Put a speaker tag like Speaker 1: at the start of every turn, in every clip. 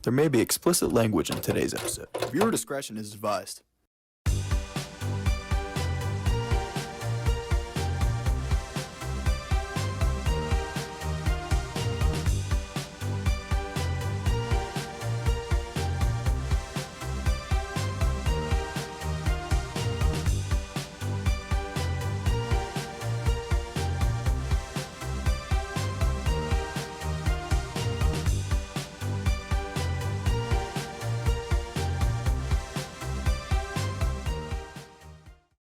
Speaker 1: There may be explicit language in today's episode. Viewer discretion is advised.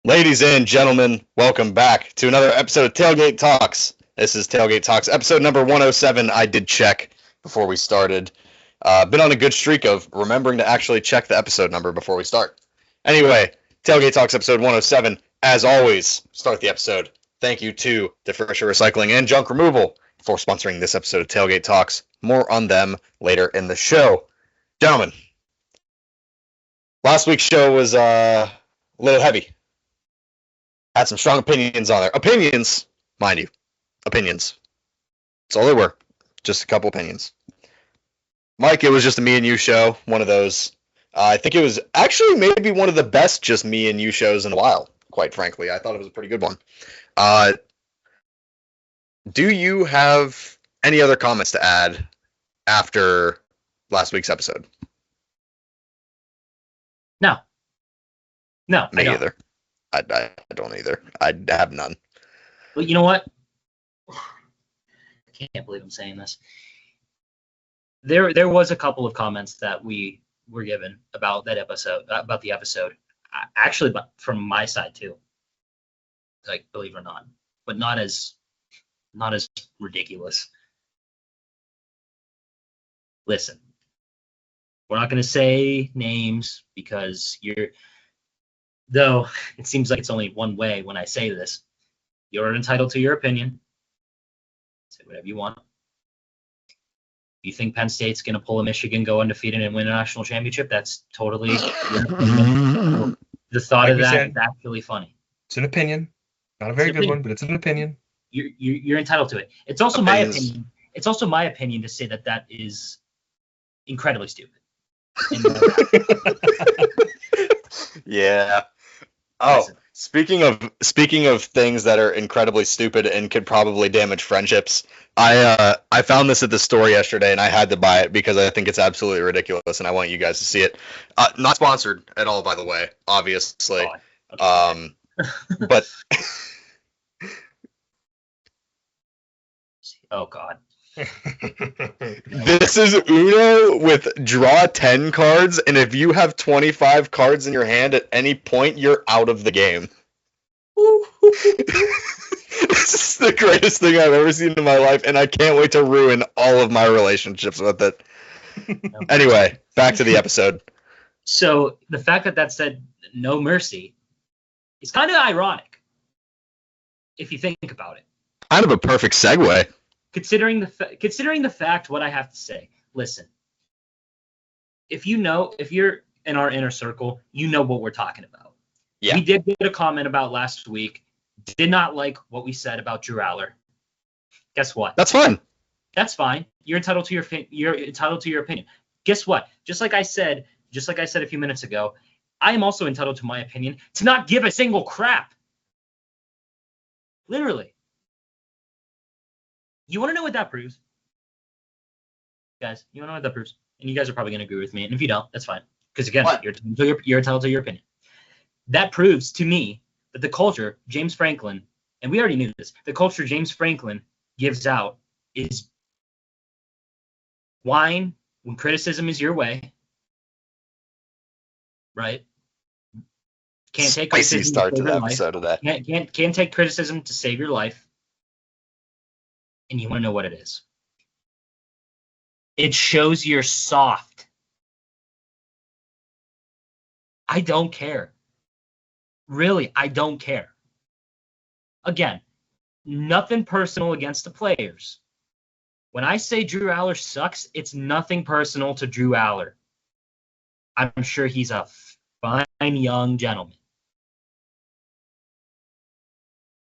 Speaker 2: Ladies and gentlemen, welcome back to another episode of Tailgate Talks. This is Tailgate Talks, episode number 107. I did check before we started. Been on a good streak of remembering to actually check the episode number before we start. Anyway, Tailgate Talks, episode 107. As always, start the episode. Thank you to Differential Recycling and Junk Removal for sponsoring this episode of Tailgate Talks. More on them later in the show. Gentlemen, last week's show was a little heavy. Had some strong opinions on there. Opinions, mind you. Opinions. That's all there were. Just a couple opinions. Mike, it was just a me and you show. One of those. I think it was actually maybe one of the best just me and you shows in a while, quite frankly. I thought it was a pretty good one. Do you have any other comments to add after last week's episode?
Speaker 3: No.
Speaker 2: Me either. I don't either. I have none.
Speaker 3: But you know what? I can't believe I'm saying this. There was a couple of comments that we were given about that episode, about the episode. Actually, but from my side too. Like, believe it or not, but not as ridiculous. Listen, we're not going to say names because though it seems like it's only one way when I say this. You're entitled to your opinion. Say whatever you want. If you think Penn State's going to pull a Michigan, go undefeated, and win a national championship, that's totally your opinion. The thought of that is actually funny.
Speaker 4: It's an opinion. Not a very good one, but it's an opinion.
Speaker 3: You're entitled to it. It's also my opinion. It's also my opinion to say that is incredibly stupid.
Speaker 2: Yeah. Oh, speaking of things that are incredibly stupid and could probably damage friendships, I found this at the store yesterday and I had to buy it because I think it's absolutely ridiculous and I want you guys to see it. Not sponsored at all, by the way, obviously. But
Speaker 3: oh God.
Speaker 2: This is Uno with draw 10 cards, and if you have 25 cards in your hand at any point, you're out of the game. This is the greatest thing I've ever seen in my life, and I can't wait to ruin all of my relationships with it. Anyway, back to the episode.
Speaker 3: So the fact that said no mercy is kind of ironic, if you think about it.
Speaker 2: Kind of a perfect segue.
Speaker 3: Considering the fact, what I have to say, listen, if you're in our inner circle, you know what we're talking about.
Speaker 2: Yeah.
Speaker 3: We did get a comment about last week, did not like what we said about Drew Allar. Guess what?
Speaker 2: That's fine.
Speaker 3: That's fine. You're entitled to your opinion. Guess what? Just like I said a few minutes ago, I am also entitled to my opinion to not give a single crap. Literally. You want to know what that proves? Guys, you want to know what that proves? And you guys are probably going to agree with me. And if you don't, that's fine. Because again, you're entitled to your opinion. That proves to me that the culture James Franklin, and we already knew this, the culture James Franklin gives out is whine when criticism is your way. Right? Can't take
Speaker 2: Spicy
Speaker 3: criticism
Speaker 2: start
Speaker 3: to
Speaker 2: to the
Speaker 3: save your
Speaker 2: episode
Speaker 3: life.
Speaker 2: of that.
Speaker 3: Can't take criticism to save your life. And you want to know what it is? It shows you're soft. I don't care. Really, I don't care. Again, nothing personal against the players. When I say Drew Allar sucks, it's nothing personal to Drew Allar. I'm sure he's a fine young gentleman.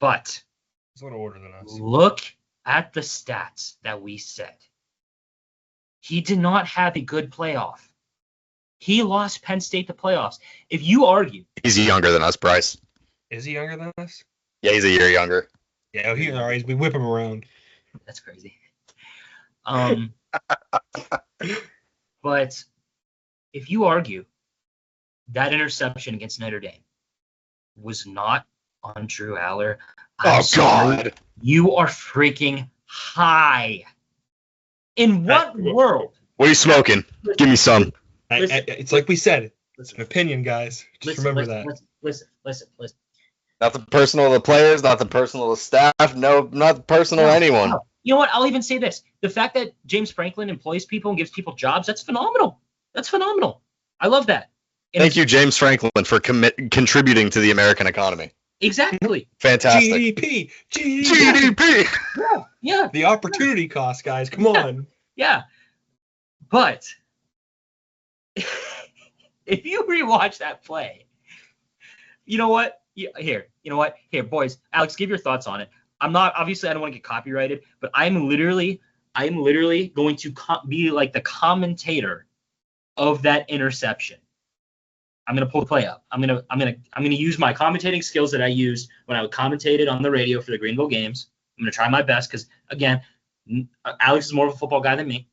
Speaker 3: But
Speaker 4: He's a little older than us.
Speaker 3: look at the stats that we said. He did not have a good playoff. He lost Penn State the playoffs. If you argue,
Speaker 2: He's younger than us, Bryce.
Speaker 4: Is he younger than us?
Speaker 2: Yeah, he's a year younger.
Speaker 4: Yeah, he's all right. We whip him around.
Speaker 3: that's crazy. But if you argue that interception against Notre Dame was not on Drew Allar, I'm sorry,
Speaker 2: God.
Speaker 3: you are freaking high. In what world?
Speaker 2: What are you smoking? Give me some.
Speaker 4: It's like we said. It's an opinion, guys. Just remember that.
Speaker 3: Listen.
Speaker 2: Nothing personal to the players, nothing personal to the staff, no, not personal to anyone.
Speaker 3: No. You know what? I'll even say this. The fact that James Franklin employs people and gives people jobs, that's phenomenal. That's phenomenal. I love that. And
Speaker 2: Thank you, James Franklin, for contributing to the American economy.
Speaker 3: Exactly.
Speaker 2: Fantastic.
Speaker 4: GDP.
Speaker 3: Yeah.
Speaker 4: The opportunity cost, guys. Come on.
Speaker 3: Yeah. But if you rewatch that play, you know what? Here, boys. Alex, give your thoughts on it. I don't want to get copyrighted, but I'm literally going to be like the commentator of that interception. I'm gonna pull the play up. I'm gonna use my commentating skills that I used when I commentated on the radio for the Greenville games. I'm gonna try my best because, again, Alex is more of a football guy than me.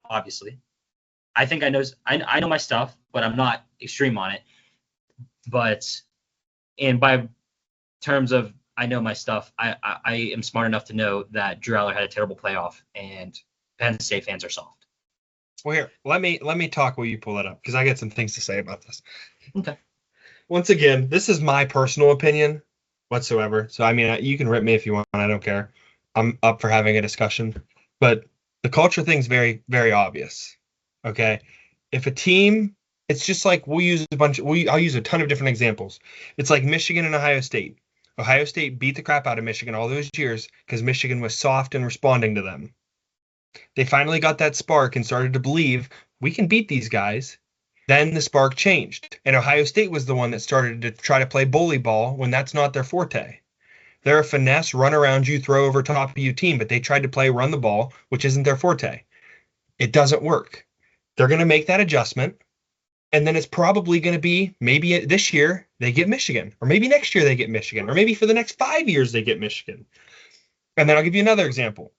Speaker 3: Obviously, I think I know my stuff, but I'm not extreme on it. But by terms of I know my stuff, I am smart enough to know that Drew Allar had a terrible playoff and Penn State fans are soft.
Speaker 4: Well, here, let me talk while you pull it up because I got some things to say about this.
Speaker 3: Okay.
Speaker 4: Once again, this is my personal opinion whatsoever. So, I mean, you can rip me if you want. I don't care. I'm up for having a discussion. But the culture thing's very, very obvious. Okay? If a team, it's just like I'll use a ton of different examples. It's like Michigan and Ohio State. Ohio State beat the crap out of Michigan all those years because Michigan was soft and responding to them. They finally got that spark and started to believe we can beat these guys. Then the spark changed. And Ohio State was the one that started to try to play bully ball when that's not their forte. They're a finesse, run around you, throw over top of you team, but they tried to play run the ball, which isn't their forte. It doesn't work. They're going to make that adjustment. And then it's probably going to be maybe this year they get Michigan, or maybe next year they get Michigan, or maybe for the next 5 years they get Michigan. And then I'll give you another example.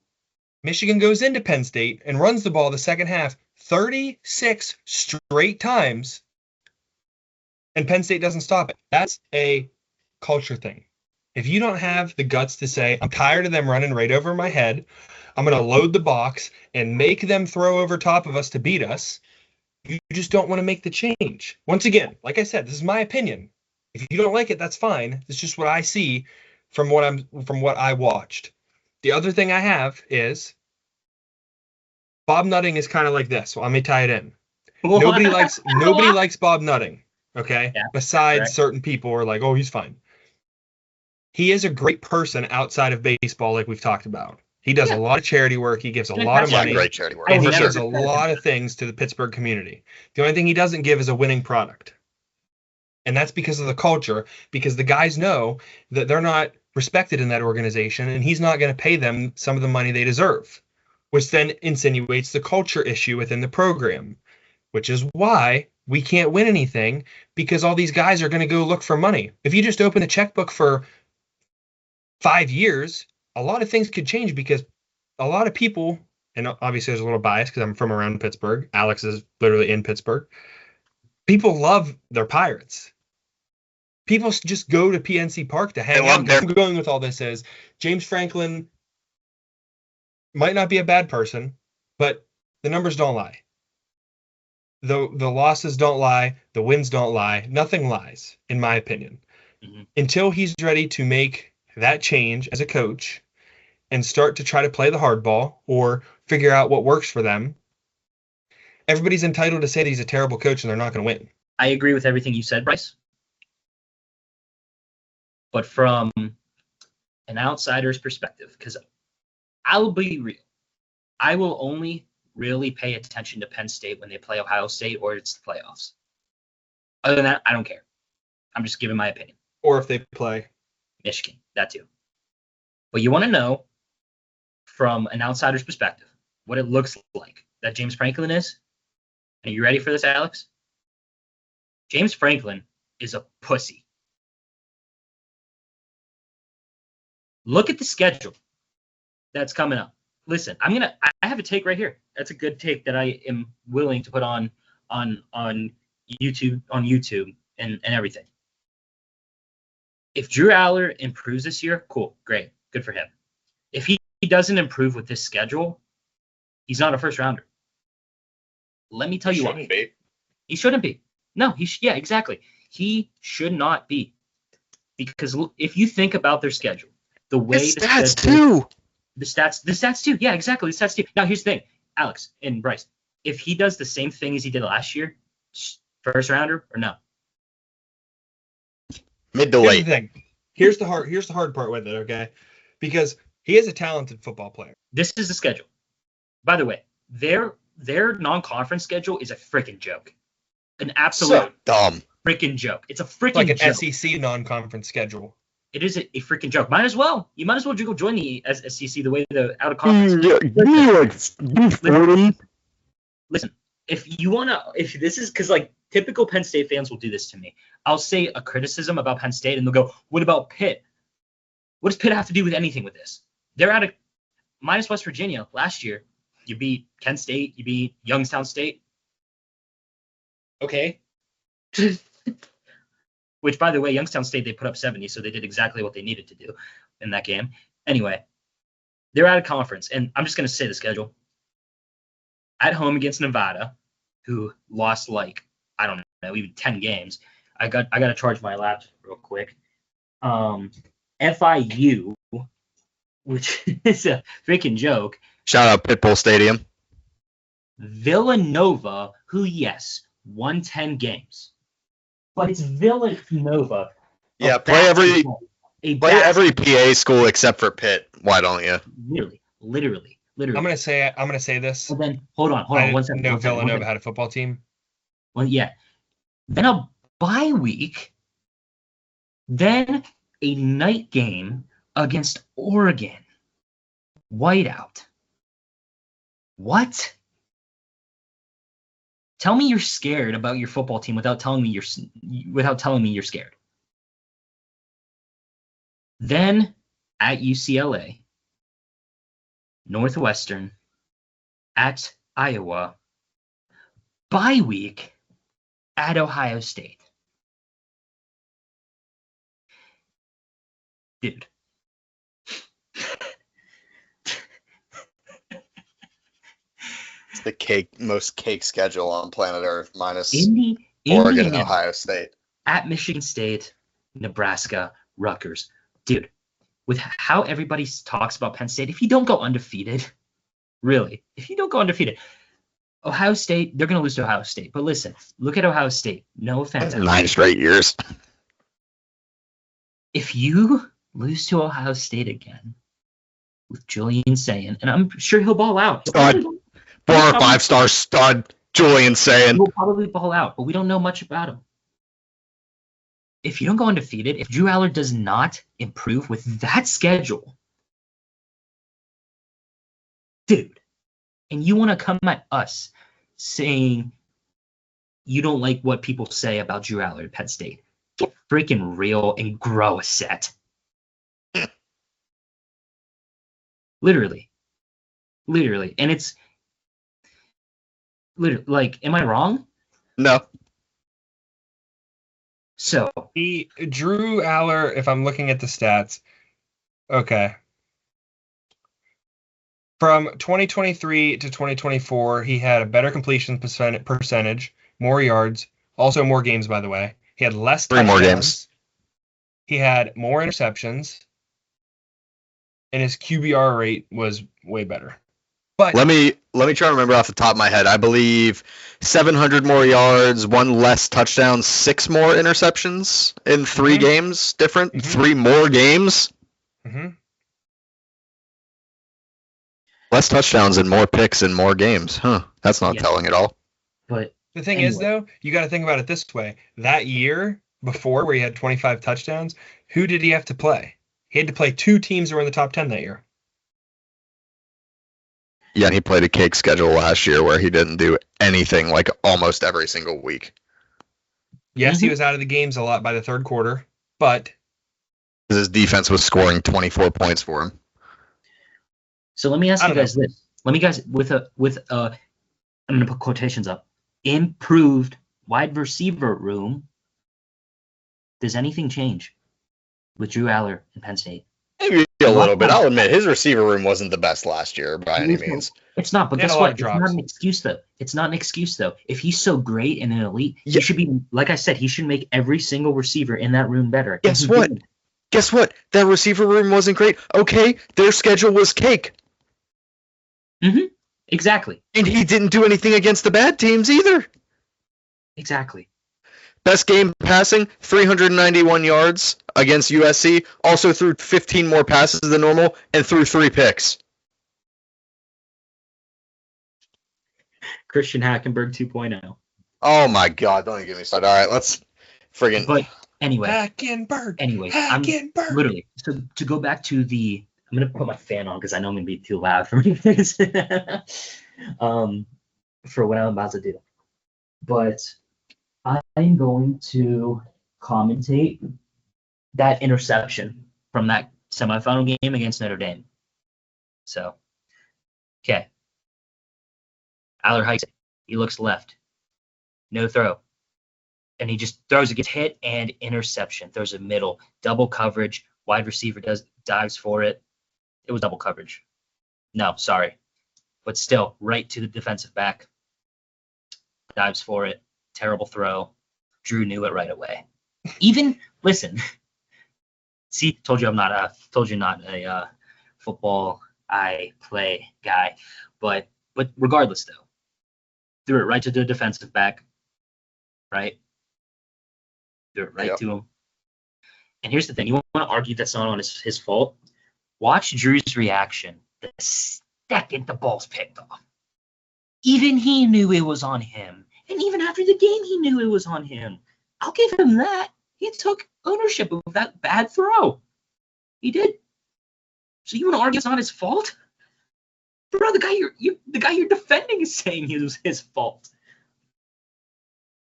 Speaker 4: Michigan goes into Penn State and runs the ball the second half 36 straight times, and Penn State doesn't stop it. That's a culture thing. If you don't have the guts to say, I'm tired of them running right over my head, I'm going to load the box and make them throw over top of us to beat us, you just don't want to make the change. Once again, like I said, this is my opinion. If you don't like it, that's fine. It's just what I see from what I watched. The other thing I have is Bob Nutting is kind of like this. So let me tie it in. Nobody likes Bob Nutting. Okay.
Speaker 3: Yeah,
Speaker 4: besides
Speaker 3: correct.
Speaker 4: certain people are like, oh, he's fine. He is a great person outside of baseball, like we've talked about. He does a lot of charity work. He gives a lot of money.
Speaker 2: Great charity work.
Speaker 4: And he
Speaker 2: For
Speaker 4: does
Speaker 2: sure.
Speaker 4: a lot of things to the Pittsburgh community. The only thing he doesn't give is a winning product. And that's because of the culture, because the guys know that they're not respected in that organization, and he's not going to pay them some of the money they deserve, which then insinuates the culture issue within the program, which is why we can't win anything, because all these guys are going to go look for money. If you just open a checkbook for 5 years, a lot of things could change, because a lot of people, and obviously there's a little bias because I'm from around Pittsburgh. Alex is literally in Pittsburgh. People love their Pirates. People just go to PNC Park to hang out. Where I'm going with all this is James Franklin might not be a bad person, but the numbers don't lie. The losses don't lie. The wins don't lie. Nothing lies, in my opinion. Mm-hmm. Until he's ready to make that change as a coach and start to try to play the hardball or figure out what works for them, everybody's entitled to say that he's a terrible coach and they're not going to win.
Speaker 3: I agree with everything you said, Bryce. But from an outsider's perspective, because I'll be real, I will only really pay attention to Penn State when they play Ohio State or it's the playoffs. Other than that, I don't care. I'm just giving my opinion.
Speaker 4: Or if they play
Speaker 3: Michigan, that too. But you want to know from an outsider's perspective what it looks like that James Franklin is? Are you ready for this, Alex? James Franklin is a pussy. Look at the schedule that's coming up. Listen, I have a take right here. That's a good take that I am willing to put on YouTube and everything. If Drew Allar improves this year, cool, great, good for him. If he doesn't improve with this schedule, he's not a first rounder. Let me tell you why. He shouldn't be. No, yeah, exactly. He should not be. Because if you think about their schedule, the way
Speaker 2: the stats too.
Speaker 3: The stats too. Yeah, exactly. The stats too. Now here's the thing, Alex and Bryce. If he does the same thing as he did last year, first rounder or no?
Speaker 2: Mid to late.
Speaker 4: Here's the hard part with it, okay? Because he is a talented football player.
Speaker 3: This is the schedule. By the way, their non-conference schedule is a freaking joke. An absolute
Speaker 2: so dumb
Speaker 3: freaking joke. It's a freaking
Speaker 4: like an
Speaker 3: joke.
Speaker 4: SEC non-conference schedule.
Speaker 3: It is a freaking joke. Might as well. You might as well go join the SEC the way the out of conference. Listen, if this is because like typical Penn State fans will do this to me. I'll say a criticism about Penn State and they'll go, "What about Pitt? What does Pitt have to do with anything with this? They're out of minus West Virginia last year. You beat Kent State. You beat Youngstown State. Okay." Which, by the way, Youngstown State, they put up 70, so they did exactly what they needed to do in that game. Anyway, they're out of conference, and I'm just going to say the schedule. At home against Nevada, who lost like, I don't know, even 10 games. I got to charge my laptop real quick. FIU, which is a freaking joke.
Speaker 2: Shout out Pitbull Stadium.
Speaker 3: Villanova, who, yes, won 10 games. But it's Villanova.
Speaker 2: Yeah, play every PA school except for Pitt. Why don't you?
Speaker 3: Literally.
Speaker 4: I'm gonna say this.
Speaker 3: Well, then hold on.
Speaker 4: One second. No, Villanova had a football team.
Speaker 3: Well, yeah. Then a bye week. Then a night game against Oregon. Whiteout. What? Tell me you're scared about your football team without telling me you're scared. Then at UCLA, Northwestern, at Iowa, bye week at Ohio State. Dude.
Speaker 2: The most cake schedule on planet Earth, minus
Speaker 3: Oregon
Speaker 2: and Ohio State.
Speaker 3: At Michigan State, Nebraska, Rutgers. Dude, with how everybody talks about Penn State, if you don't go undefeated, really, Ohio State, they're going to lose to Ohio State. But listen, look at Ohio State. No offense.
Speaker 2: 9 straight years.
Speaker 3: If you lose to Ohio State again with Julian Sayin, and I'm sure he'll ball out.
Speaker 2: 4 or 5 star stud Julian Sayin.
Speaker 3: He'll probably ball out, but we don't know much about him. If you don't go undefeated, if Drew Allar does not improve with that schedule, dude, and you want to come at us saying you don't like what people say about Drew Allar at Penn State, get freaking real and grow a set. Literally. And it's literally, like, am I wrong?
Speaker 2: No.
Speaker 3: So
Speaker 4: Drew Allar, if I'm looking at the stats, okay. From 2023 to 2024, he had a better completion percentage, more yards, also more games, by the way. He had less touchdowns.
Speaker 2: 3 more games.
Speaker 4: He had more interceptions, and his QBR rate was way better. But
Speaker 2: let me try to remember off the top of my head. I believe 700 more yards, 1 less touchdown, 6 more interceptions in 3 games different. 3 more games. Less touchdowns and more picks in more games. Huh. That's not telling at all.
Speaker 3: But
Speaker 4: the thing is, though, you got to think about it this way. That year before, where he had 25 touchdowns, who did he have to play? He had to play 2 teams that were in the top 10 that year.
Speaker 2: Yeah, he played a cake schedule last year where he didn't do anything like almost every single week.
Speaker 4: Yes, he was out of the games a lot by the third quarter, but
Speaker 2: His defense was scoring 24 points for him.
Speaker 3: So let me ask
Speaker 4: I
Speaker 3: you
Speaker 4: don't
Speaker 3: guys this. Let me guys I'm gonna put quotations up. Improved wide receiver room. Does anything change with Drew Allar in Penn State?
Speaker 2: Maybe a little bit. I'll admit his receiver room wasn't the best last year by any means.
Speaker 3: It's not, but
Speaker 4: They had
Speaker 3: guess
Speaker 4: a lot
Speaker 3: what?
Speaker 4: of
Speaker 3: It's
Speaker 4: drops.
Speaker 3: not an excuse though. It's not an excuse though. If he's so great and an elite,
Speaker 2: Yeah.
Speaker 3: he should be, like I said, he should make every single receiver in that room better. And
Speaker 2: Guess
Speaker 3: he
Speaker 2: what?
Speaker 3: didn't.
Speaker 2: Guess what? That receiver room wasn't great. Okay, their schedule was cake.
Speaker 3: Exactly.
Speaker 2: And he didn't do anything against the bad teams either.
Speaker 3: Exactly.
Speaker 2: Best game passing, 391 yards against USC. Also threw 15 more passes than normal and threw 3 picks.
Speaker 3: Christian Hackenberg 2.0.
Speaker 2: Oh my God! Don't even get me started. All right, let's friggin'.
Speaker 3: But anyway,
Speaker 4: Hackenberg.
Speaker 3: I'm
Speaker 4: Hackenberg.
Speaker 3: literally, so to go back to I'm gonna put my fan on because I know I'm gonna be too loud for you guys. For what I'm about to do. But I'm going to commentate that interception from that semifinal game against Notre Dame. So, okay. Allar hikes it. He looks left. No throw. And he just throws it, gets hit, and interception. Throws a middle. Double coverage. Wide receiver dives for it. It was double coverage. No, sorry. But still, right to the defensive back. Dives for it. Terrible throw. Drew knew it right away. Even, listen. See, told you not a football I play guy. But regardless, though. Threw it right to the defensive back. Right? Threw it right to him. And here's the thing. You want to argue that's not on his fault? Watch Drew's reaction the second the ball's picked off. Even he knew it was on him. And even after the game, he knew it was on him. I'll give him that. He took ownership of that bad throw. He did. So you want to argue it's not his fault? Bro, the guy you're defending is saying it was his fault.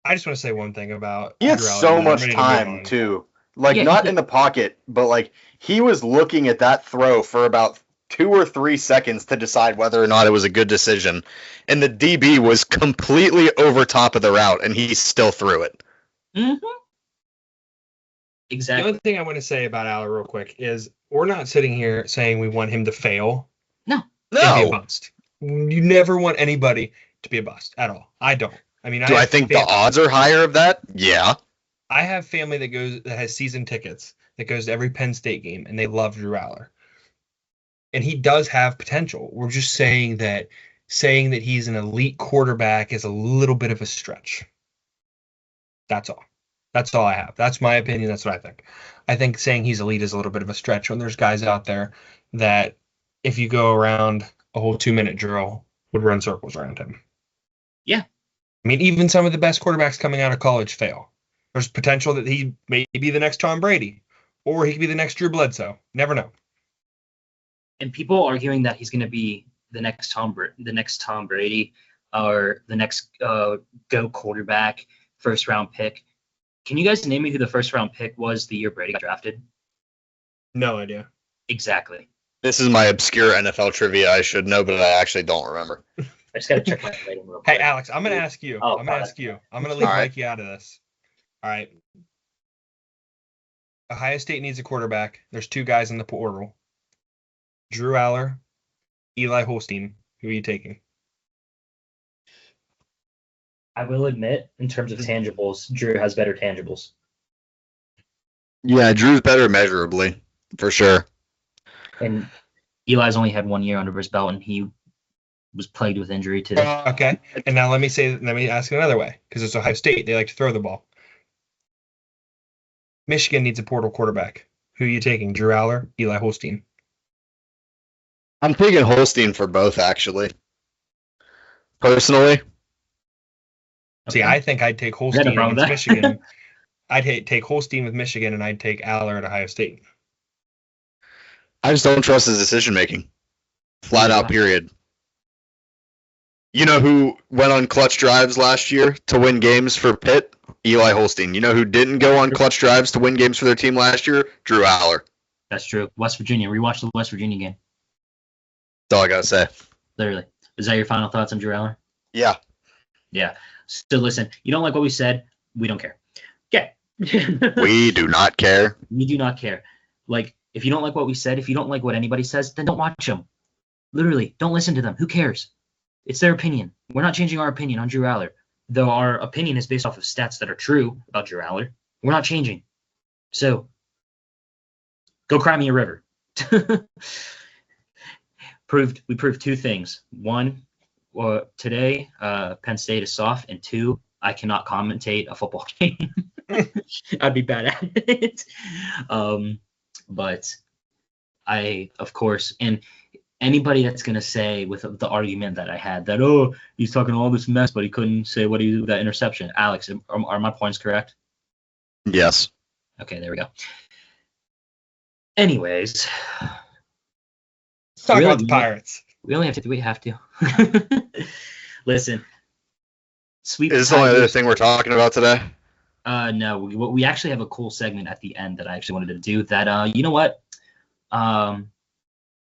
Speaker 4: I just want to say one thing about
Speaker 2: He had
Speaker 4: Drew Allar,
Speaker 2: so
Speaker 4: and I'm
Speaker 2: much
Speaker 4: ready to move
Speaker 2: time
Speaker 4: on.
Speaker 2: too. Like
Speaker 3: Yeah,
Speaker 2: not in the pocket, but like he was looking at that throw for about 2 or 3 seconds to decide whether or not it was a good decision. And the DB was completely over top of the route and he still threw it.
Speaker 3: Mm-hmm.
Speaker 4: The
Speaker 3: Exactly.
Speaker 4: only thing I want to say about Allar real quick is we're not sitting here saying we want him to fail and be a
Speaker 2: No.
Speaker 4: bust. You never want anybody to be a bust at all. I don't. I mean,
Speaker 2: Do I think the odds are higher of that? Yeah.
Speaker 4: I have family that has season tickets that goes to every Penn State game, and they love Drew Allar. And he does have potential. We're just saying that he's an elite quarterback is a little bit of a stretch. That's all. That's all I have. That's my opinion. That's what I think. I think saying he's elite is a little bit of a stretch when there's guys out there that if you go around a whole 2-minute drill would run circles around him.
Speaker 3: Yeah.
Speaker 4: I mean, even some of the best quarterbacks coming out of college fail. There's potential that he may be the next Tom Brady, or he could be the next Drew Bledsoe. Never know.
Speaker 3: And people arguing that he's going to be the next Tom Brady or the next go quarterback, first round pick. Can you guys name me who the first round pick was the year Brady got drafted?
Speaker 4: No idea.
Speaker 3: Exactly.
Speaker 2: This is my obscure NFL trivia I should know, but I actually don't remember.
Speaker 3: I just got to check my rating real
Speaker 4: Hey,
Speaker 3: quick.
Speaker 4: Alex, I'm going to ask you.
Speaker 3: Oh,
Speaker 4: I'm going to ask you. I'm going to leave
Speaker 2: All right.
Speaker 4: Mikey out of this. All right. Ohio State needs a quarterback. There's 2 guys in the portal. Drew Allar, Eli Holstein. Who are you taking?
Speaker 3: I will admit, in terms of tangibles, Drew has better tangibles.
Speaker 2: Yeah, Drew's better measurably, for sure.
Speaker 3: And Eli's only had 1 year under his belt, and he was plagued with injury today.
Speaker 4: Okay. And now let me ask it another way, because it's Ohio State. They like to throw the ball. Michigan needs a portal quarterback. Who are you taking? Drew Allar, Eli Holstein.
Speaker 2: I'm taking Holstein for both, actually. Personally.
Speaker 4: See,
Speaker 3: Okay.
Speaker 4: I think I'd take Holstein
Speaker 3: Nothing wrong with
Speaker 4: against
Speaker 3: that.
Speaker 4: Michigan. I'd take Holstein with Michigan, and I'd take Allar at Ohio State.
Speaker 2: I just don't trust his decision making. Flat out, period. You know who went on clutch drives last year to win games for Pitt? Eli Holstein. You know who didn't go on clutch drives to win games for their team last year? Drew Allar.
Speaker 3: That's true. West Virginia. Rewatch the West Virginia game.
Speaker 2: That's all I gotta say.
Speaker 3: Literally. Is that your final thoughts on Drew Allar?
Speaker 2: Yeah.
Speaker 3: Yeah. So listen, you don't like what we said? We don't care. Okay.
Speaker 2: We do not care.
Speaker 3: We do not care. Like, if you don't like what we said, if you don't like what anybody says, then don't watch them. Literally, don't listen to them. Who cares? It's their opinion. We're not changing our opinion on Drew Allar, though our opinion is based off of stats that are true about Drew Allar. We're not changing. So, go cry me a river. We proved two things. One, today, Penn State is soft, and two, I cannot commentate a football game. I'd be bad at it. But I, of course, and anybody that's going to say with the argument that I had that, oh, he's talking all this mess, but he couldn't say what he did with that interception. Alex, are my points correct?
Speaker 2: Yes.
Speaker 3: Okay, there we go. Anyways.
Speaker 4: Let's talk about the Pirates.
Speaker 3: We only have to. We have to. Listen. Sweep.
Speaker 2: Is this the only other thing we're talking about today?
Speaker 3: No. We actually have a cool segment at the end that I actually wanted to do that, you know what?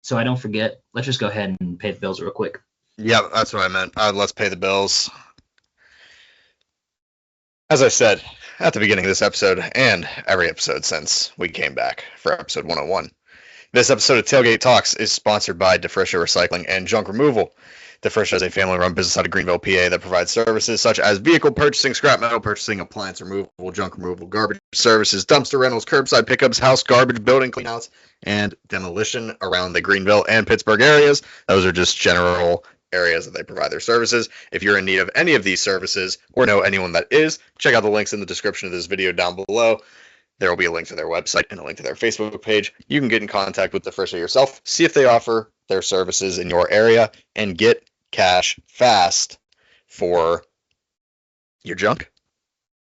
Speaker 3: So I don't forget, let's just go ahead and pay the bills real quick.
Speaker 2: Yeah, that's what I meant. Let's pay the bills. As I said at the beginning of this episode, and every episode since we came back for episode 101, this episode of Tailgate Talks is sponsored by DeFriscia Recycling and Junk Removal. DeFriscia is a family-run business out of Greenville, PA that provides services such as vehicle purchasing, scrap metal purchasing, appliance removal, junk removal, garbage services, dumpster rentals, curbside pickups, house garbage, building cleanouts, and demolition around the Greenville and Pittsburgh areas. Those are just general areas that they provide their services. If you're in need of any of these services or know anyone that is, check out the links in the description of this video down below. There will be a link to their website and a link to their Facebook page. You can get in contact with DeFriscia yourself, see if they offer their services in your area, and get cash fast for your junk.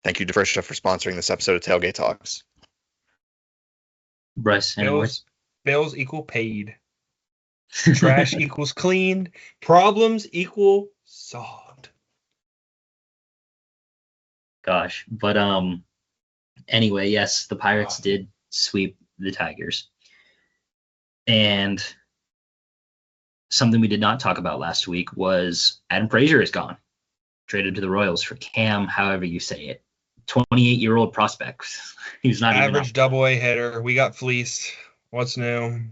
Speaker 2: Thank you, DeFriscia, for sponsoring this episode of Tailgate Talks.
Speaker 3: Bryce,
Speaker 4: bills equal paid. Trash equals cleaned. Problems equal solved.
Speaker 3: Gosh, but anyway, yes, the Pirates did sweep the Tigers. And something we did not talk about last week was Adam Frazier is gone. Traded to the Royals for Cam, however you say it. 28-year-old prospect. He's not
Speaker 4: average double-A hitter. We got fleeced. What's new?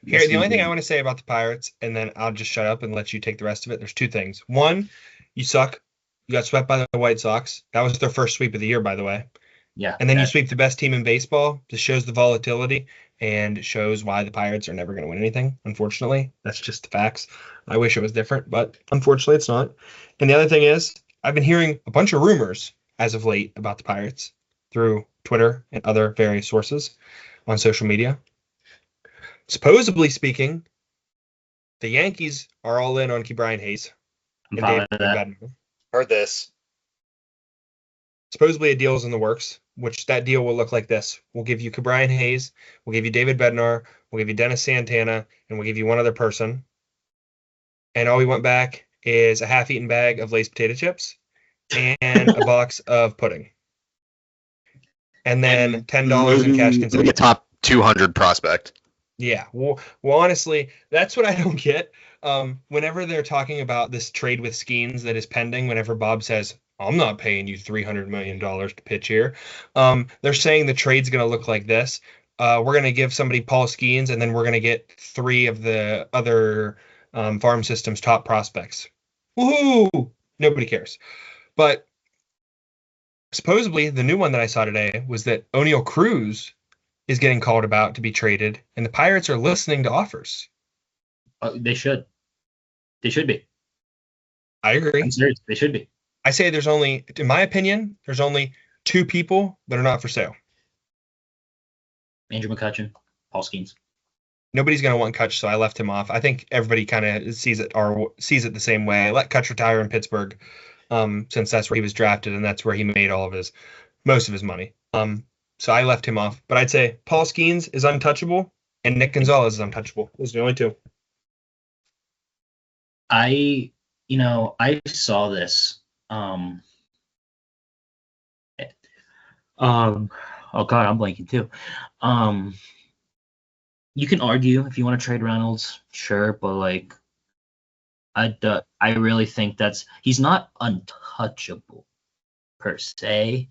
Speaker 4: Here, the only thing I want to say about the Pirates, and then I'll just shut up and let you take the rest of it. There's two things. One, you suck. You got swept by the White Sox. That was their first sweep of the year, by the way.
Speaker 3: Yeah.
Speaker 4: And then you sweep the best team in baseball. This shows the volatility and shows why the Pirates are never going to win anything, unfortunately. That's just the facts. I wish it was different, but unfortunately it's not. And the other thing is, I've been hearing a bunch of rumors as of late about the Pirates through Twitter and other various sources on social media. Supposedly speaking, the Yankees are all in on Brian Hayes.
Speaker 3: I'm following that.
Speaker 2: Heard this.
Speaker 4: Supposedly a deal is in the works, which that deal will look like this. We'll give you Brian Hayes, we'll give you David Bednar, we'll give you Dennis Santana, and we'll give you one other person. And all we want back is a half-eaten bag of Lay's potato chips and a box of pudding. And then $10 in cash consideration.
Speaker 2: A top 200 prospect.
Speaker 4: Yeah. Well, honestly, that's what I don't get. Whenever they're talking about this trade with Skeens that is pending, whenever Bob says, I'm not paying you $300 million to pitch here, they're saying the trade's going to look like this. We're going to give somebody Paul Skeens, and then we're going to get 3 of the other farm system's top prospects. Woohoo! Nobody cares. But supposedly, the new one that I saw today was that O'Neal Cruz is getting called about to be traded, and the Pirates are listening to offers.
Speaker 3: They should. They should be.
Speaker 4: I agree.
Speaker 3: I'm serious. They should be.
Speaker 4: I say there's only, in my opinion, there's only 2 people that are not for sale.
Speaker 3: Andrew McCutchen, Paul Skeens.
Speaker 4: Nobody's going to want Kutch, so I left him off. I think everybody kind of sees it the same way. I let Kutch retire in Pittsburgh, since that's where he was drafted and that's where he made most of his money. So I left him off. But I'd say Paul Skeens is untouchable and Nick Gonzalez is untouchable. Those are the only 2.
Speaker 3: I saw this. Oh God, I'm blanking too. Um, you can argue if you want to trade Reynolds, sure, but like I really think he's not untouchable per se,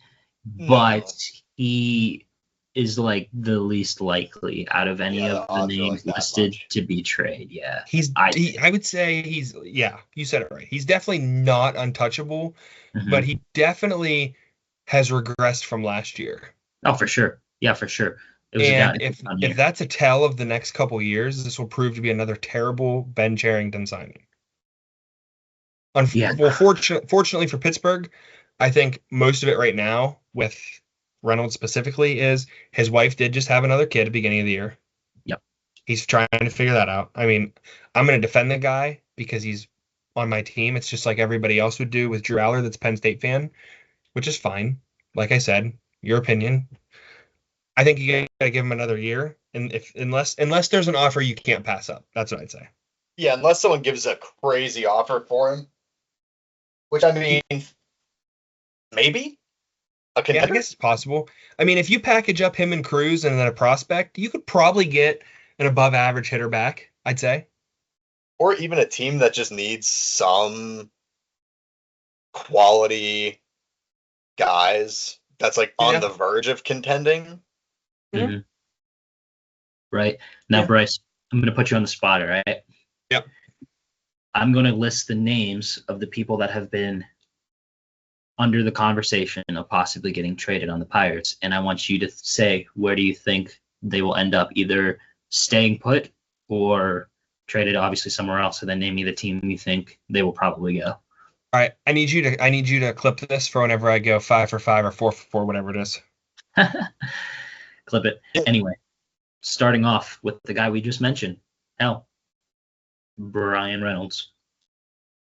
Speaker 2: No.
Speaker 3: but he is like the least likely out of any
Speaker 2: Yeah, the
Speaker 3: of the
Speaker 2: odds are like
Speaker 3: names
Speaker 2: that
Speaker 3: listed
Speaker 2: much.
Speaker 3: to be traded. Yeah,
Speaker 4: I
Speaker 3: I think.
Speaker 4: would say yeah, you said it right. He's definitely not untouchable, but
Speaker 3: Mhm.
Speaker 4: he definitely has regressed from last year.
Speaker 3: Oh, for sure. Yeah, for sure. It was a
Speaker 4: And
Speaker 3: down
Speaker 4: if
Speaker 3: year.
Speaker 4: that's a tell of the next couple years, this will prove to be another terrible Ben Cherington signing.
Speaker 3: Yeah.
Speaker 4: Well, fortunately for Pittsburgh, I think most of it right now with Reynolds specifically is his wife did just have another kid at the beginning of the year.
Speaker 3: Yep.
Speaker 4: He's trying to figure that out. I mean, I'm going to defend the guy because he's on my team. It's just like everybody else would do with Drew Allar, that's a Penn State fan, which is fine. Like I said, your opinion. I think you got to give him another year, and if unless there's an offer you can't pass up, that's what I'd say.
Speaker 2: Yeah, unless someone gives a crazy offer for him, which I mean, maybe a
Speaker 4: Yeah, I
Speaker 2: contender
Speaker 4: guess it's possible. I mean, if you package up him and Cruz and then a prospect, you could probably get an above average hitter back, I'd say.
Speaker 2: or even a team that just needs some quality guys that's like on
Speaker 4: Yeah.
Speaker 2: the verge of contending.
Speaker 4: Yeah.
Speaker 3: Hmm. Right. Now,
Speaker 4: Yeah.
Speaker 3: Bryce, I'm going to put you on the spot, all right?
Speaker 4: Yep.
Speaker 3: I'm going to list the names of the people that have been under the conversation of possibly getting traded on the Pirates, and I want you to say where do you think they will end up, either staying put or traded obviously somewhere else. So then name me the team you think they will probably go.
Speaker 4: All right. I need you to clip this for whenever I go 5 for 5 or 4 for 4, whatever it is.
Speaker 3: Clip it. Anyway, starting off with the guy we just mentioned, hell, Brian Reynolds.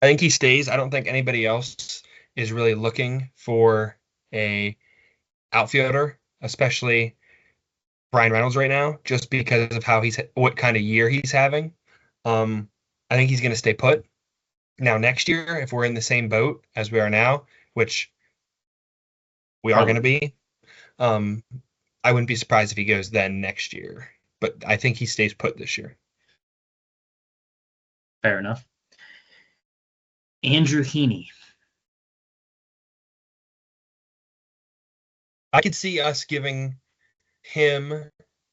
Speaker 4: I think he stays. I don't think anybody else is really looking for a outfielder, especially Brian Reynolds right now, just because of what kind of year he's having. I think he's going to stay put. Now, next year, if we're in the same boat as we are now, which we are going to
Speaker 3: Probably.
Speaker 4: be, um, I wouldn't be surprised if he goes then next year. But I think he stays put this year.
Speaker 3: Fair enough. Andrew Heaney.
Speaker 4: I could see us giving him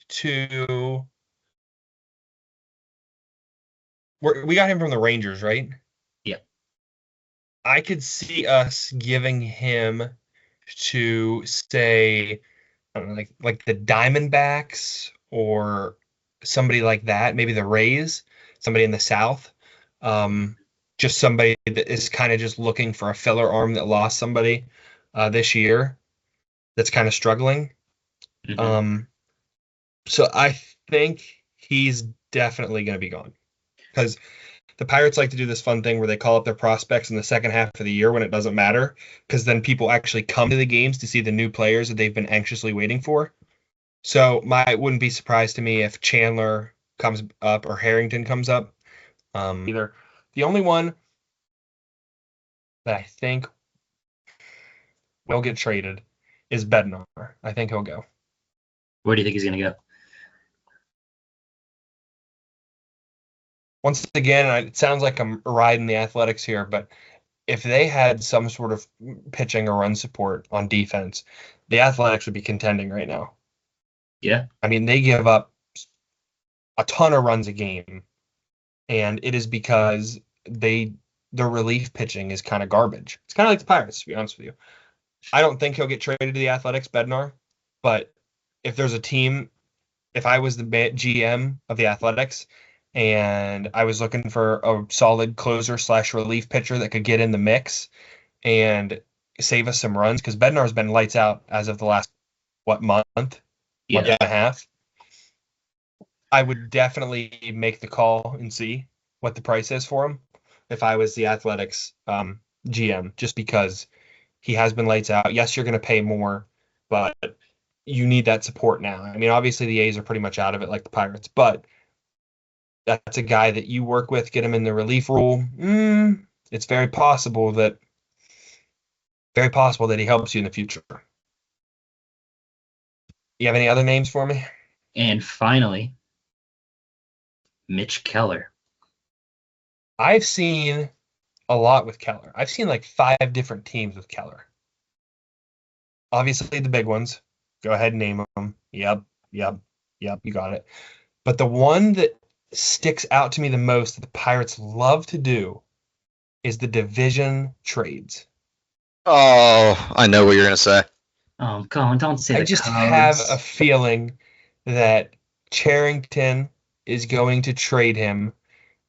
Speaker 4: to. We got him from the Rangers, right?
Speaker 3: Yeah.
Speaker 4: I could see us giving him to say, I don't know, like the Diamondbacks or somebody like that, maybe the Rays, somebody in the South. Um, just somebody that is kind of just looking for a filler arm that lost somebody this year that's kind of struggling.
Speaker 3: Mm-hmm.
Speaker 4: Um, so I think he's definitely going to be gone because the Pirates like to do this fun thing where they call up their prospects in the second half of the year when it doesn't matter, because then people actually come to the games to see the new players that they've been anxiously waiting for. So it wouldn't be surprised to me if Chandler comes up or Harrington comes up. Either the only one that I think will get traded is Bednar. I think he'll go.
Speaker 3: Where do you think he's going to go?
Speaker 4: Once again, it sounds like I'm riding the Athletics here, but if they had some sort of pitching or run support on defense, the Athletics would be contending right now.
Speaker 3: Yeah.
Speaker 4: I mean, they give up a ton of runs a game, and it is because their relief pitching is kind of garbage. It's kind of like the Pirates, to be honest with you. I don't think he'll get traded to the Athletics, Bednar, but if there's a team, if I was the GM of the Athletics and I was looking for a solid closer / relief pitcher that could get in the mix and save us some runs, because Bednar's been lights out as of the last month, month
Speaker 3: Yeah.
Speaker 4: and a half. I would definitely make the call and see what the price is for him if I was the Athletics GM, just because he has been lights out. Yes, you're going to pay more, but you need that support now. I mean, obviously the A's are pretty much out of it like the Pirates, but that's a guy that you work with, get him in the relief role. It's very possible that he helps you in the future. You have any other names for me?
Speaker 3: And finally, Mitch Keller.
Speaker 4: I've seen a lot with Keller. I've seen like 5 different teams with Keller. Obviously, the big ones. Go ahead and name them. Yep. You got it. But the one that sticks out to me the most that the Pirates love to do is the division trades.
Speaker 2: Oh, I know what you're gonna say.
Speaker 3: Oh, Colin, don't say
Speaker 4: I
Speaker 3: the
Speaker 4: just
Speaker 3: Cubs.
Speaker 4: have a feeling that Charrington is going to trade him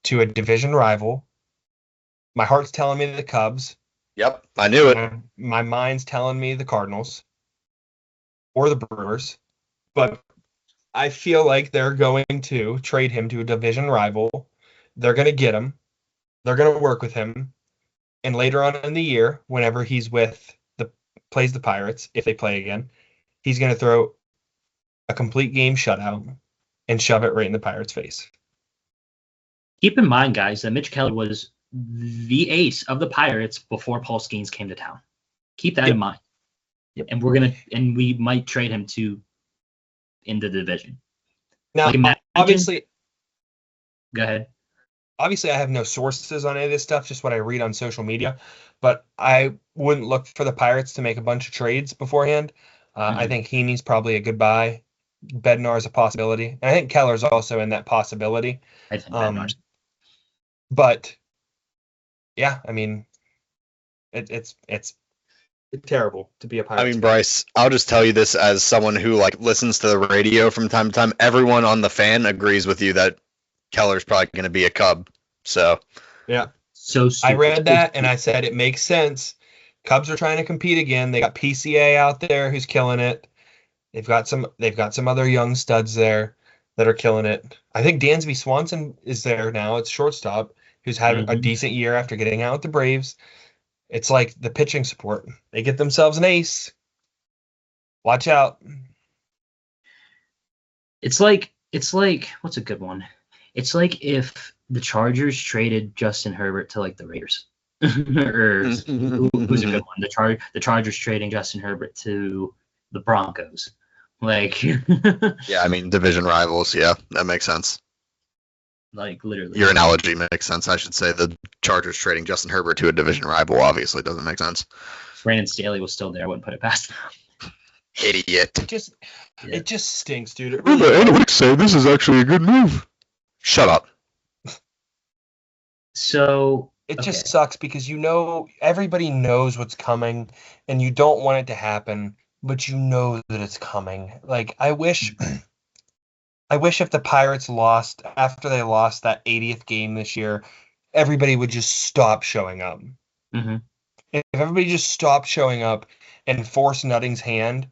Speaker 4: to a division rival. My heart's telling me the Cubs.
Speaker 2: Yep, I knew it.
Speaker 4: My mind's telling me the Cardinals or the Brewers. But I feel like they're going to trade him to a division rival. They're going to get him. They're going to work with him. And later on in the year, whenever he's plays the Pirates, if they play again, he's going to throw a complete game shutout and shove it right in the Pirates' face.
Speaker 3: Keep in mind, guys, that Mitch Keller was the ace of the Pirates before Paul Skeens came to town. Keep that in mind.
Speaker 4: Yep.
Speaker 3: And we might trade him in the division.
Speaker 4: Now, obviously,
Speaker 3: go ahead.
Speaker 4: Obviously, I have no sources on any of this stuff, just what I read on social media. But I wouldn't look for the Pirates to make a bunch of trades beforehand. I think Heaney's probably a good buy. Bednar's a possibility. And I think Keller's also in that possibility.
Speaker 3: I think Bednar's.
Speaker 4: But yeah, I mean, it's terrible to be a Pirates.
Speaker 2: I mean, Bryce, I'll just tell you this as someone who like listens to the radio from time to time. Everyone on the fan agrees with you that Keller's probably going to be a Cub. So
Speaker 4: yeah,
Speaker 3: so
Speaker 4: I read that and I said it makes sense. Cubs are trying to compete again. They got PCA out there who's killing it. They've got some other young studs there that are killing it. I think Dansby Swanson is there now. It's shortstop who's had a decent year after getting out with the Braves. It's like the pitching support. They get themselves an ace. Watch out.
Speaker 3: It's like what's a good one? It's like if the Chargers traded Justin Herbert to like the Raiders. Or who's a good one? The Chargers trading Justin Herbert to the Broncos. Like
Speaker 2: yeah, I mean division rivals, yeah, that makes sense.
Speaker 3: Like literally.
Speaker 2: Your analogy makes sense. I should say the Chargers trading Justin Herbert to a division rival obviously doesn't make sense.
Speaker 3: If Brandon Staley was still there, I wouldn't put it past him.
Speaker 2: Idiot.
Speaker 4: It just stinks, dude.
Speaker 2: The analytics say this is actually a good move. Shut up.
Speaker 3: So
Speaker 4: it just sucks because everybody knows what's coming and you don't want it to happen, but you know that it's coming. Like I wish if the Pirates lost after they lost that 80th game this year, everybody would just stop showing up.
Speaker 3: Mm-hmm.
Speaker 4: If everybody just stopped showing up and forced Nutting's hand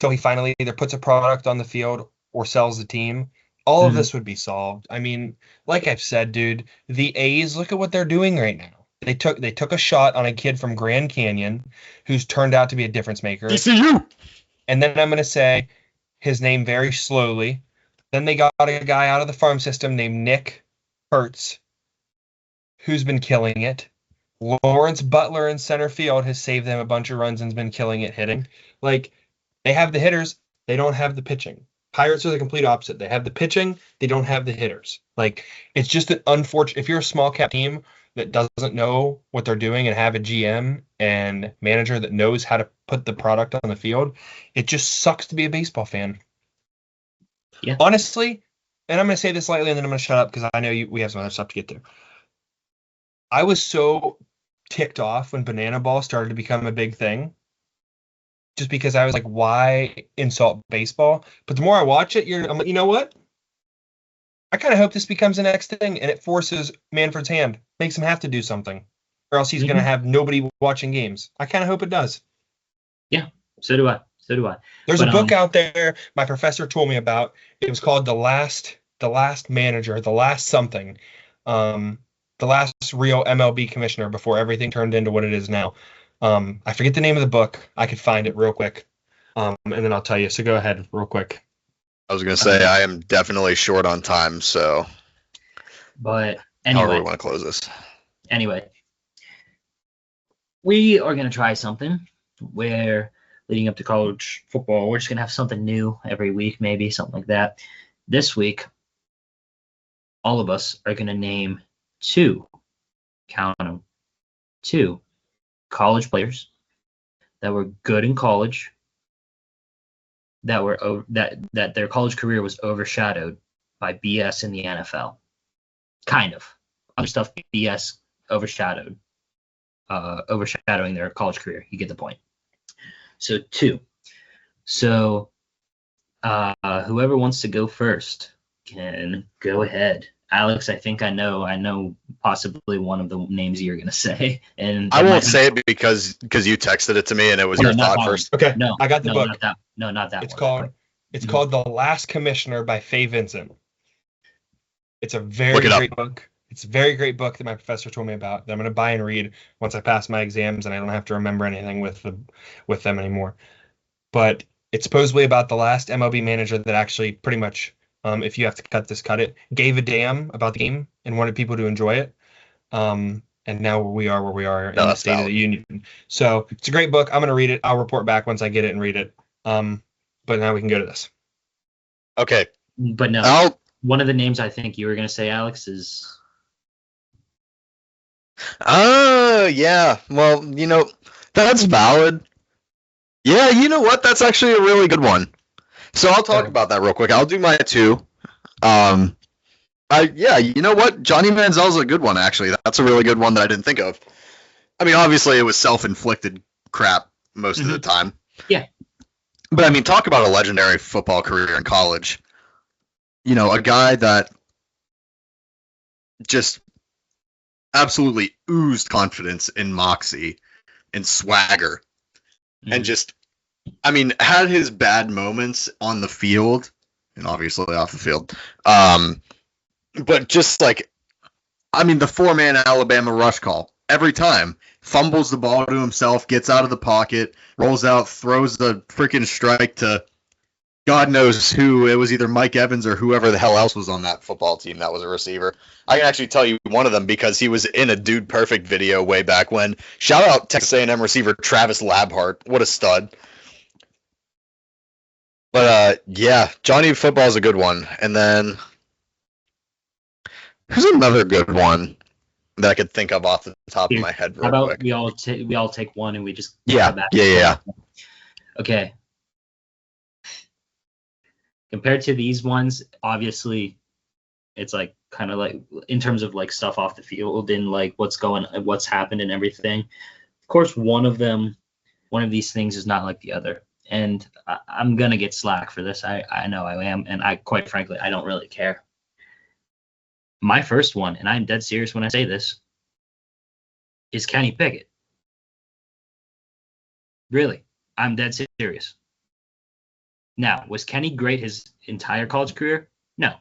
Speaker 4: till he finally either puts a product on the field or sells the team, all of this would be solved. I mean, like I've said, dude, the A's, look at what they're doing right now. They took a shot on a kid from Grand Canyon who's turned out to be a difference maker.
Speaker 2: DCU.
Speaker 4: And then I'm going to say his name very slowly. Then they got a guy out of the farm system named Nick Hertz, who's been killing it. Lawrence Butler in center field has saved them a bunch of runs and's been killing it hitting. Like, they have the hitters, they don't have the pitching. Pirates are the complete opposite. They have the pitching, they don't have the hitters. Like, it's just an unfortunate. If you're a small cap team that doesn't know what they're doing and have a GM and manager that knows how to put the product on the field, it just sucks to be a baseball fan.
Speaker 3: Yeah.
Speaker 4: Honestly, and I'm going to say this lightly and then I'm going to shut up because I know we have some other stuff to get to. I was so ticked off when Banana Ball started to become a big thing. Just because I was like, why insult baseball? But the more I watch it, I'm like, you know what? I kind of hope this becomes the next thing and it forces Manfred's hand, makes him have to do something, or else he's going to have nobody watching games. I kind of hope it does.
Speaker 3: Yeah, so do I.
Speaker 4: There's a book out there my professor told me about. It was called The Last Manager, The Last Something. The last real MLB commissioner before everything turned into what it is now. I forget the name of the book. I could find it real quick. And then I'll tell you. So go ahead real quick.
Speaker 2: I was going to say I am definitely short on time, so
Speaker 3: But
Speaker 2: However we
Speaker 3: anyway,
Speaker 2: want to close this.
Speaker 3: anyway, we are going to try something where leading up to college football, we're just going to have something new every week, maybe something like that. This week, all of us are going to name count them, two college players that were good in college, that their college career was overshadowed by BS in the NFL. Kind of. Other stuff, BS overshadowing their college career. You get the point. So two. So whoever wants to go first can go ahead. Alex, I think I know possibly one of the names you're gonna say, and
Speaker 2: I won't say it because you texted it to me and it was your
Speaker 3: not
Speaker 2: thought
Speaker 3: that
Speaker 2: first.
Speaker 4: Okay,
Speaker 3: No,
Speaker 4: I got the book.
Speaker 3: Not that
Speaker 4: It's
Speaker 3: one.
Speaker 4: It's called The Last Commissioner by Faye Vincent. It's a very
Speaker 2: Look it up.
Speaker 4: great book. It's a very great book that my professor told me about that I'm going to buy and read once I pass my exams and I don't have to remember anything with them anymore. But it's supposedly about the last MLB manager that actually pretty much, if you have to cut this, cut it, gave a damn about the game and wanted people to enjoy it. And now we are where we are in the State of the Union. So it's a great book. I'm going to read it. I'll report back once I get it and read it. But now we can go to this.
Speaker 2: Okay.
Speaker 3: But no, one of the names I think you were going to say, Alex, is...
Speaker 2: Yeah. Well, that's valid. Yeah, you know what? That's actually a really good one. So I'll talk about that real quick. I'll do my two. You know what? Johnny Manziel's a good one, actually. That's a really good one that I didn't think of. I mean, obviously, it was self-inflicted crap most of the time.
Speaker 3: Yeah.
Speaker 2: But, I mean, talk about a legendary football career in college. A guy that just absolutely oozed confidence and moxie and swagger. And just, I mean, had his bad moments on the field and obviously off the field. But just like, I mean, the 4-man Alabama rush call every time, fumbles the ball to himself, gets out of the pocket, rolls out, throws the freaking strike to God knows who. It was either Mike Evans or whoever the hell else was on that football team that was a receiver. I can actually tell you one of them because he was in a Dude Perfect video way back when. Shout out Texas A&M receiver Travis Labhart. What a stud. But, yeah, Johnny Football is a good one. And then, who's another good one that I could think of off the top of my head real quick?
Speaker 3: We all take one and we just...
Speaker 2: Yeah.
Speaker 3: Okay. Compared to these ones, obviously, it's like kind of like in terms of like stuff off the field and like what's happened and everything. Of course, one of these things is not like the other, and I'm gonna get slack for this. I know I am, and I quite frankly I don't really care. My first one, and I'm dead serious when I say this, is Kenny Pickett. Really, I'm dead serious. Now, was Kenny great his entire college career? No.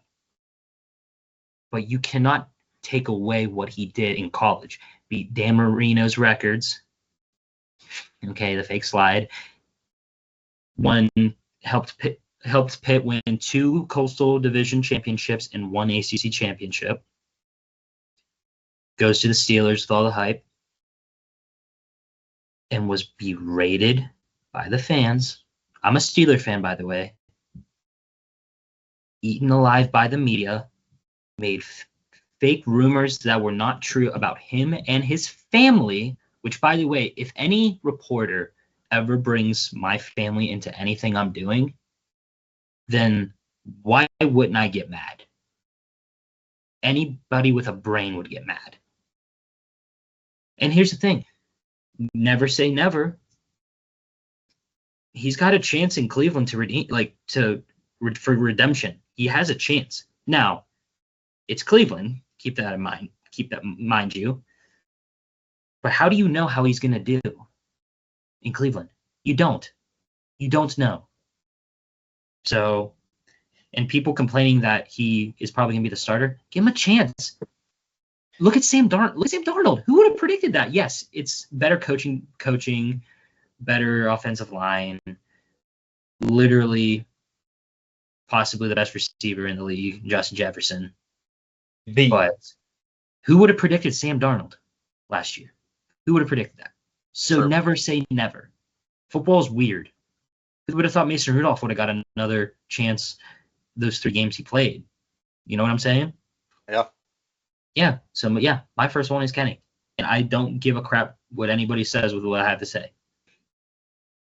Speaker 3: But you cannot take away what he did in college. Beat Dan Marino's records. Okay, the fake slide. Helped Pitt win 2 Coastal Division championships and 1 ACC championship. Goes to the Steelers with all the hype. And was berated by the fans. I'm a Steeler fan, by the way. Eaten alive by the media. Made fake rumors that were not true about him and his family, which, by the way, if any reporter ever brings my family into anything I'm doing, then why wouldn't I get mad? Anybody with a brain would get mad. And here's the thing. Never say never. He's got a chance in Cleveland for redemption. He has a chance. Now, it's Cleveland. Keep that in mind. Mind you. But how do you know how he's going to do in Cleveland? You don't. You don't know. So, and people complaining that he is probably going to be the starter, give him a chance. Look at Sam Darnold. Who would have predicted that? Yes, it's better coaching, better offensive line, literally possibly the best receiver in the league, Justin Jefferson. But who would have predicted Sam Darnold last year? Who would have predicted that? So
Speaker 2: Sure.
Speaker 3: never say never. Football's weird. Who would have thought Mason Rudolph would have got another chance those 3 games he played? You know what I'm saying?
Speaker 2: Yeah.
Speaker 3: Yeah. So, yeah, my first one is Kenny. And I don't give a crap what anybody says with what I have to say.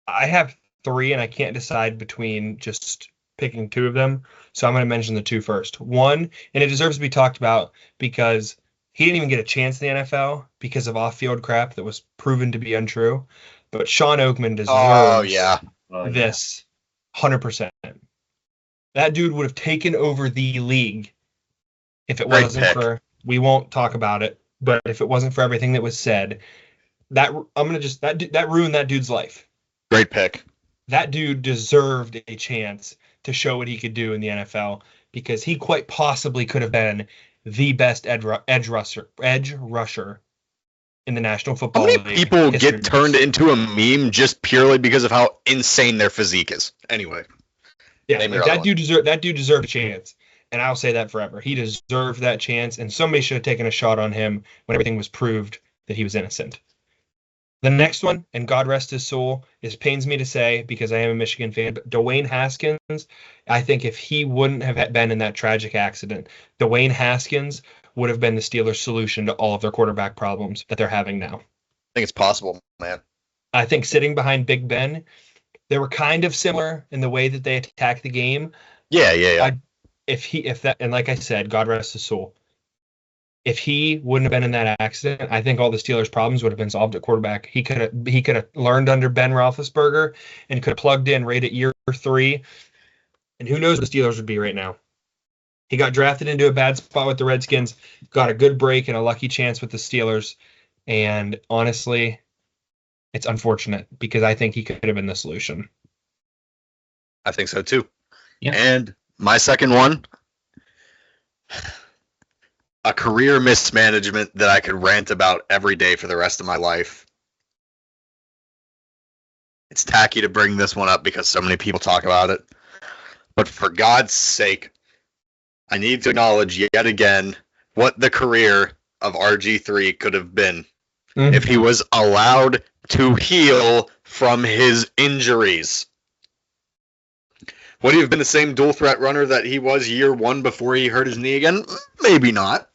Speaker 4: I have 3, and I can't decide between just picking 2 of them. So I'm going to mention the 2 first. One, and it deserves to be talked about because he didn't even get a chance in the NFL because of off-field crap that was proven to be untrue. But Sean Oakman deserves this 100%. That dude would have taken over the league if it wasn't for, we won't talk about it, but if it wasn't for everything that was said, that ruined that dude's life.
Speaker 2: Great pick.
Speaker 4: That dude deserved a chance to show what he could do in the NFL because he quite possibly could have been the best edge rusher in the National Football League.
Speaker 2: How many people get turned into a meme just purely because of how insane their physique is? Anyway.
Speaker 4: Yeah, like that dude deserved a chance. And I'll say that forever. He deserved that chance, and somebody should have taken a shot on him when everything was proved that he was innocent. The next one, and God rest his soul, pains me to say because I am a Michigan fan, but Dwayne Haskins, I think if he wouldn't have been in that tragic accident, Dwayne Haskins would have been the Steelers' solution to all of their quarterback problems that they're having now.
Speaker 2: I think it's possible, man.
Speaker 4: I think sitting behind Big Ben, they were kind of similar in the way that they attacked the game.
Speaker 2: Yeah.
Speaker 4: And like I said, God rest his soul. If he wouldn't have been in that accident, I think all the Steelers' problems would have been solved at quarterback. He could have learned under Ben Roethlisberger and could have plugged in right at year 3. And who knows where the Steelers would be right now. He got drafted into a bad spot with the Redskins, got a good break and a lucky chance with the Steelers. And honestly, it's unfortunate because I think he could have been the solution.
Speaker 2: I think so too.
Speaker 3: Yeah.
Speaker 2: And my second one, a career mismanagement that I could rant about every day for the rest of my life. It's tacky to bring this one up because so many people talk about it. But for God's sake, I need to acknowledge yet again what the career of RG3 could have been if he was allowed to heal from his injuries. Would he have been the same dual threat runner that he was year 1 before he hurt his knee again? Maybe not.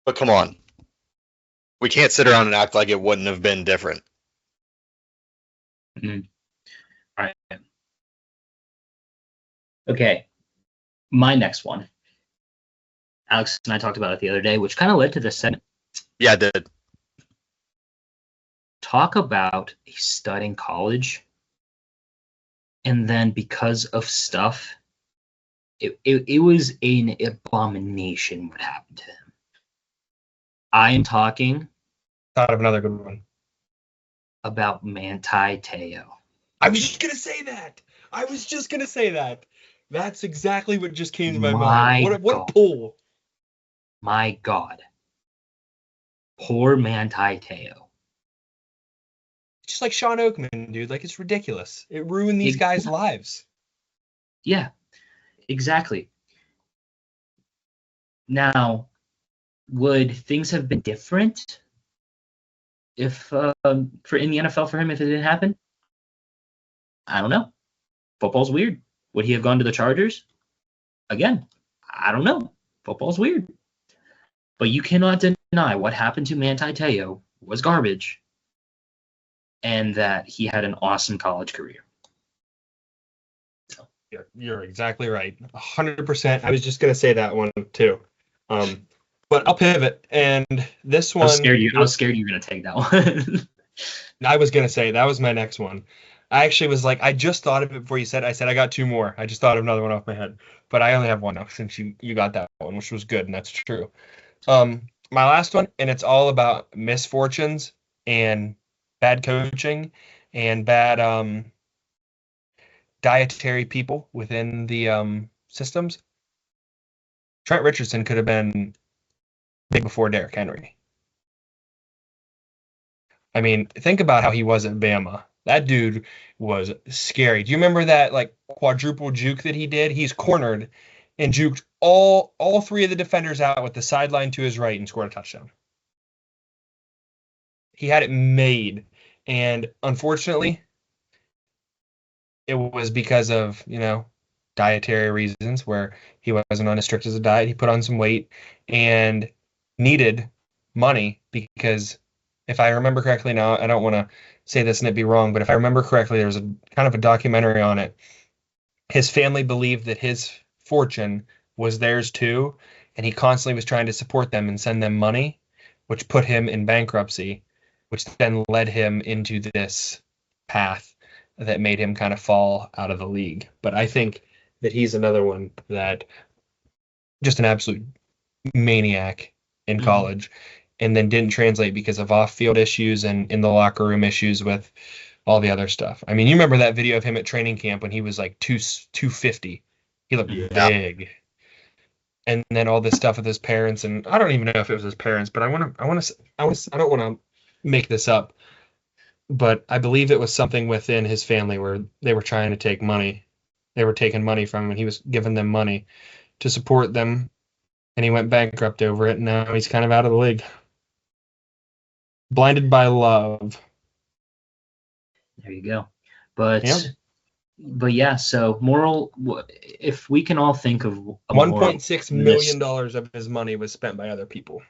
Speaker 2: But come on. We can't sit around and act like it wouldn't have been different.
Speaker 3: Mm-hmm. All right. Okay. My next one. Alex and I talked about it the other day, which kind of led to this segment.
Speaker 2: Yeah, it did.
Speaker 3: Talk about a stud in college. And then because of stuff, it was an abomination what happened to him. I am talking.
Speaker 4: Thought of another good one.
Speaker 3: About Manti Te'o.
Speaker 4: I was just gonna say that. That's exactly what just came to my mind. What a pull.
Speaker 3: My God. Poor Manti Te'o.
Speaker 4: Just like Sean Oakman, dude. Like, it's ridiculous. It ruined these guys' lives.
Speaker 3: Yeah, exactly. Now, would things have been different if for in the NFL for him if it didn't happen? I don't know. Football's weird. Would he have gone to the Chargers? Again, I don't know. Football's weird. But you cannot deny what happened to Manti Te'o was garbage and that he had an awesome college career. So.
Speaker 4: You're exactly right. 100%. I was just going to say that one too. But I'll pivot. And this one... I
Speaker 3: was scared you were going to take that one.
Speaker 4: I was going to say, that was my next one. I actually was like, I just thought of it before you said it. I said I got 2 more. I just thought of another one off my head. But I only have one now since you got that one, which was good, and that's true. My last one, and it's all about misfortunes and bad coaching and bad dietary people within the systems. Trent Richardson could have been big before Derrick Henry. I mean, think about how he was at Bama. That dude was scary. Do you remember that like quadruple juke that he did? He's cornered and juked all three of the defenders out with the sideline to his right and scored a touchdown. He had it made, and unfortunately, it was because of, dietary reasons where he wasn't on as strict as a diet. He put on some weight and needed money because if I remember correctly now, I don't want to say this and it be wrong, but if I remember correctly, there was a kind of a documentary on it. His family believed that his fortune was theirs too, and he constantly was trying to support them and send them money, which put him in bankruptcy, which then led him into this path that made him kind of fall out of the league. But I think that he's another one that just an absolute maniac in college, and then didn't translate because of off-field issues and in the locker room issues with all the other stuff. I mean, you remember that video of him at training camp when he was like 250. He looked big. And then all this stuff with his parents, and I don't even know if it was his parents, but I don't want to make this up, but I believe it was something within his family where they were trying to take money. They were taking money from him, and he was giving them money to support them, and he went bankrupt over it, and now he's kind of out of the league. Blinded by love.
Speaker 3: There you go. But yeah, so moral, if we can all think of
Speaker 4: $1.6 million of his money was spent by other people.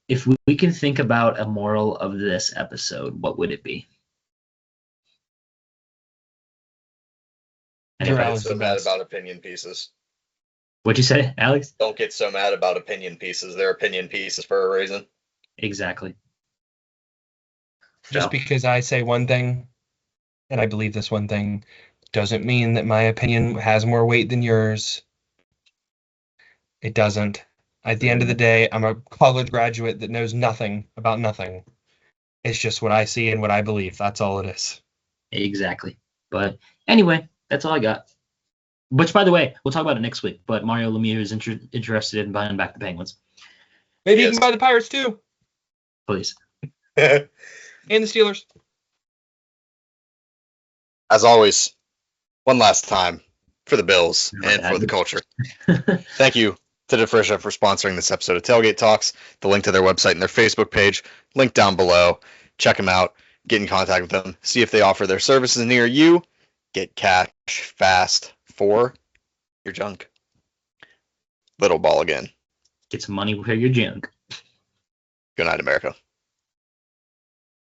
Speaker 3: If we can think about a moral of this episode, what would it be?
Speaker 2: Don't get so mad about opinion pieces.
Speaker 3: What'd you say, Alex?
Speaker 2: Don't get so mad about opinion pieces. They're opinion pieces for a reason.
Speaker 3: Exactly.
Speaker 4: Just because I say one thing, and I believe this one thing, doesn't mean that my opinion has more weight than yours. It doesn't. At the end of the day, I'm a college graduate that knows nothing about nothing. It's just what I see and what I believe. That's all it is.
Speaker 3: Exactly. But anyway, that's all I got. Which, by the way, we'll talk about it next week. But Mario Lemieux is interested in buying back the Penguins.
Speaker 4: Maybe you can buy the Pirates too.
Speaker 3: Please.
Speaker 4: And the Steelers.
Speaker 2: As always, one last time for the Bills and for the culture. Thank you to Defrisha for sponsoring this episode of Tailgate Talks. The link to their website and their Facebook page, link down below. Check them out. Get in contact with them. See if they offer their services near you. Get cash fast for your junk. Little ball again.
Speaker 3: Get some money for your junk.
Speaker 2: Good night, America.